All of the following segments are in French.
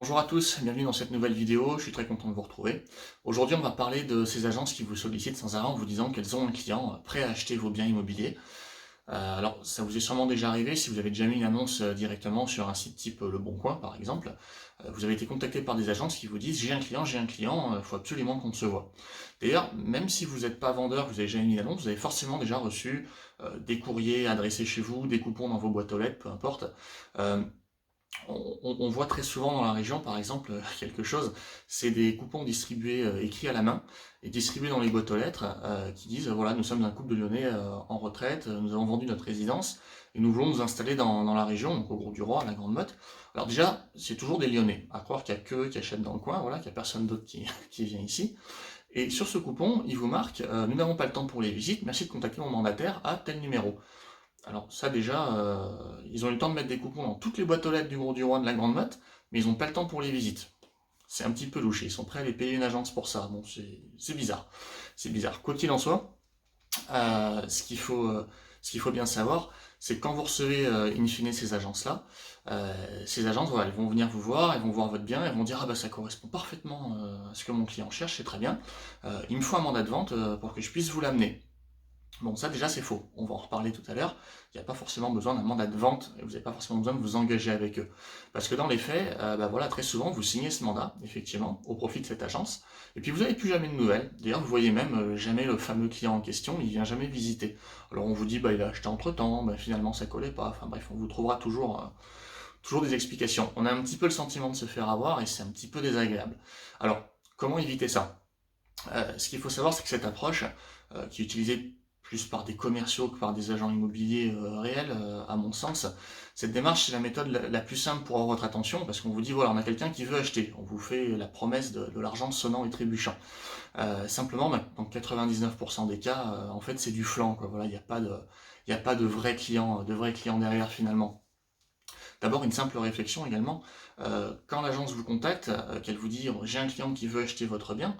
Bonjour à tous, bienvenue dans cette nouvelle vidéo, je suis très content de vous retrouver. Aujourd'hui on va parler de ces agences qui vous sollicitent sans arrêt en vous disant qu'elles ont un client prêt à acheter vos biens immobiliers. Alors ça vous est sûrement déjà arrivé si vous avez déjà mis une annonce directement sur un site type Le Bon Coin par exemple. Vous avez été contacté par des agences qui vous disent j'ai un client, il faut absolument qu'on se voit. D'ailleurs, même si vous n'êtes pas vendeur, que vous avez jamais mis d'annonce, vous avez forcément déjà reçu des courriers adressés chez vous, des coupons dans vos boîtes aux lettres, peu importe. Euh, on voit très souvent dans la région, par exemple, quelque chose, c'est des coupons distribués, écrits à la main, et distribués dans les boîtes aux lettres, qui disent, voilà, nous sommes un couple de Lyonnais en retraite, nous avons vendu notre résidence, et nous voulons nous installer dans la région, donc au Gros du Roi, à la Grande Motte. Alors déjà, c'est toujours des Lyonnais, à croire qu'il n'y a que eux qui achètent dans le coin, voilà, qu'il n'y a personne d'autre qui vient ici. Et sur ce coupon, il vous marque, nous n'avons pas le temps pour les visites, merci de contacter mon mandataire à tel numéro. Alors ça déjà, ils ont eu le temps de mettre des coupons dans toutes les boîtes aux lettres du Gros du Roi de la Grande Motte, mais ils n'ont pas le temps pour les visites. C'est un petit peu louche, ils sont prêts à aller payer une agence pour ça. Bon, c'est bizarre. C'est bizarre. Quoi qu'il en soit, ce qu'il faut bien savoir, c'est que quand vous recevez in fine ces agences-là, ces agences, voilà, elles vont venir vous voir, elles vont voir votre bien, elles vont dire ah bah ça correspond parfaitement à ce que mon client cherche, c'est très bien. Il me faut un mandat de vente pour que je puisse vous l'amener. Bon, ça déjà c'est faux, on va en reparler tout à l'heure, il n'y a pas forcément besoin d'un mandat de vente, et vous n'avez pas forcément besoin de vous engager avec eux. Parce que dans les faits, bah voilà, très souvent vous signez ce mandat, effectivement, au profit de cette agence, et puis vous n'avez plus jamais de nouvelles. D'ailleurs, vous voyez même jamais le fameux client en question, il vient jamais visiter. Alors on vous dit, bah il a acheté entre temps, bah finalement ça collait pas, enfin bref, on vous trouvera toujours des explications. On a un petit peu le sentiment de se faire avoir, et c'est un petit peu désagréable. Alors, comment éviter ça? Ce qu'il faut savoir, c'est que cette approche, qui est utilisée plus par des commerciaux que par des agents immobiliers réels, à mon sens, cette démarche, c'est la méthode la plus simple pour avoir votre attention, parce qu'on vous dit, voilà, on a quelqu'un qui veut acheter, on vous fait la promesse de l'argent sonnant et trébuchant. Simplement, bah, dans 99% des cas, en fait, c'est du flanc, quoi. Voilà, il n'y a pas de vrais clients derrière finalement. D'abord, une simple réflexion également, quand l'agence vous contacte, qu'elle vous dit, j'ai un client qui veut acheter votre bien,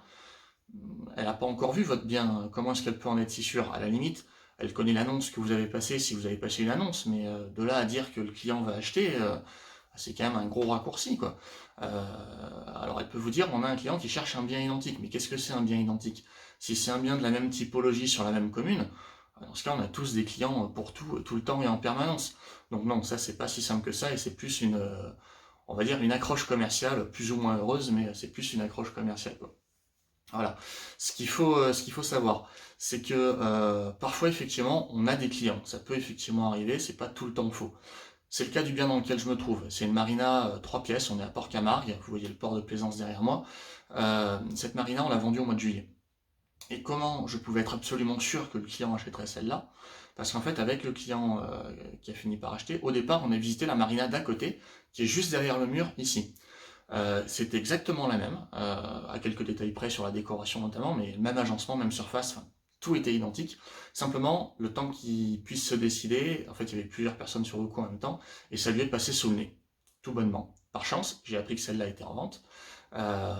elle n'a pas encore vu votre bien, comment est-ce qu'elle peut en être si sûre? À la limite, elle connaît l'annonce que vous avez passée si vous avez passé une annonce, mais de là à dire que le client va acheter, c'est quand même un gros raccourci, quoi. Alors elle peut vous dire, on a un client qui cherche un bien identique, mais qu'est-ce que c'est un bien identique? Si c'est un bien de la même typologie sur la même commune, dans ce cas on a tous des clients pour tout le temps et en permanence. Donc non, ça c'est pas si simple que ça, et c'est plus on va dire une accroche commerciale, plus ou moins heureuse, mais c'est plus une accroche commerciale, quoi. Voilà. Ce qu'il faut savoir, c'est que parfois effectivement, on a des clients. Ça peut effectivement arriver, c'est pas tout le temps faux. C'est le cas du bien dans lequel je me trouve. C'est une marina 3 pièces, on est à Port-Camargue, vous voyez le port de Plaisance derrière moi. Cette marina, on l'a vendue au mois de juillet. Et comment je pouvais être absolument sûr que le client achèterait celle-là? Parce qu'en fait, avec le client qui a fini par acheter, au départ, on a visité la marina d'à côté, qui est juste derrière le mur, ici. C'était exactement la même, à quelques détails près sur la décoration notamment, mais même agencement, même surface, enfin, tout était identique. Simplement, le temps qu'il puisse se décider, en fait, il y avait plusieurs personnes sur le coup en même temps, et ça lui est passé sous le nez, tout bonnement. Par chance, j'ai appris que celle-là était en vente. Euh,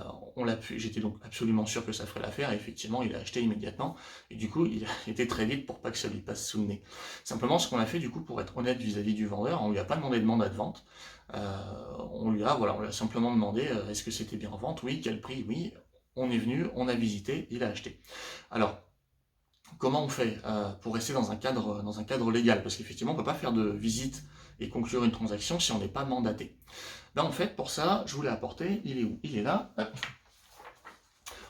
J'étais donc absolument sûr que ça ferait l'affaire, et effectivement, il a acheté immédiatement, et du coup, il a été très vite pour pas que ça lui passe sous le nez. Simplement, ce qu'on a fait, du coup, pour être honnête vis-à-vis du vendeur, on lui a pas demandé de mandat de vente, on lui a simplement demandé est-ce que c'était bien en vente, oui, quel prix, oui, on est venu, on a visité, il a acheté. Alors, comment on fait pour rester dans un cadre légal? Parce qu'effectivement, on ne peut pas faire de visite et conclure une transaction si on n'est pas mandaté. Ben, en fait, pour ça, je vous l'ai apporté, il est où? Il est là.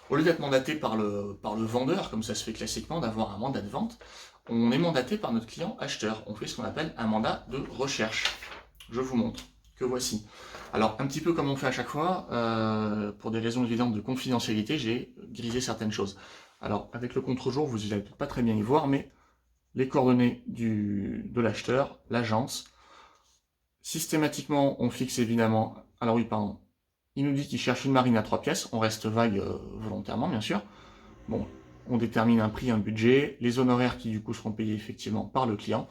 Au lieu d'être mandaté par le vendeur, comme ça se fait classiquement, d'avoir un mandat de vente, on est mandaté par notre client acheteur. On fait ce qu'on appelle un mandat de recherche. Je vous montre, que voici. Alors, un petit peu comme on fait à chaque fois, pour des raisons évidentes de confidentialité, j'ai grisé certaines choses. Alors, avec le contre-jour, vous n'allez peut-être pas très bien y voir, mais les coordonnées de l'acheteur, l'agence. Systématiquement, on fixe évidemment... Alors oui, pardon. Il nous dit qu'il cherche une marine à 3 pièces. On reste vague volontairement, bien sûr. Bon, on détermine un prix, un budget, les honoraires qui du coup seront payés effectivement par le client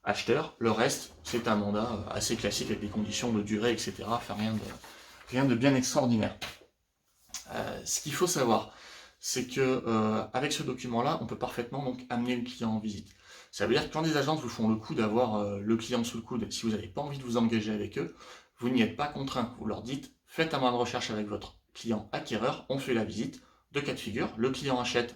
acheteur. Le reste, c'est un mandat assez classique avec des conditions de durée, etc. Enfin, rien de bien extraordinaire. Ce qu'il faut savoir, c'est que avec ce document-là, on peut parfaitement donc amener le client en visite. Ça veut dire que quand des agences vous font le coup d'avoir le client sous le coude, si vous n'avez pas envie de vous engager avec eux, vous n'y êtes pas contraint. Vous leur dites faites un moyen de recherche avec votre client acquéreur, on fait la visite. Deux cas de figure, le client achète,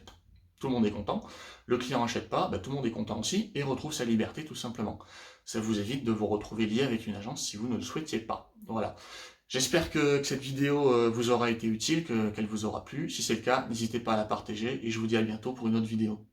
tout le monde est content. Le client n'achète pas, tout le monde est content aussi et retrouve sa liberté tout simplement. Ça vous évite de vous retrouver lié avec une agence si vous ne le souhaitiez pas. Voilà. J'espère que cette vidéo vous aura été utile, qu'elle vous aura plu. Si c'est le cas, n'hésitez pas à la partager et je vous dis à bientôt pour une autre vidéo.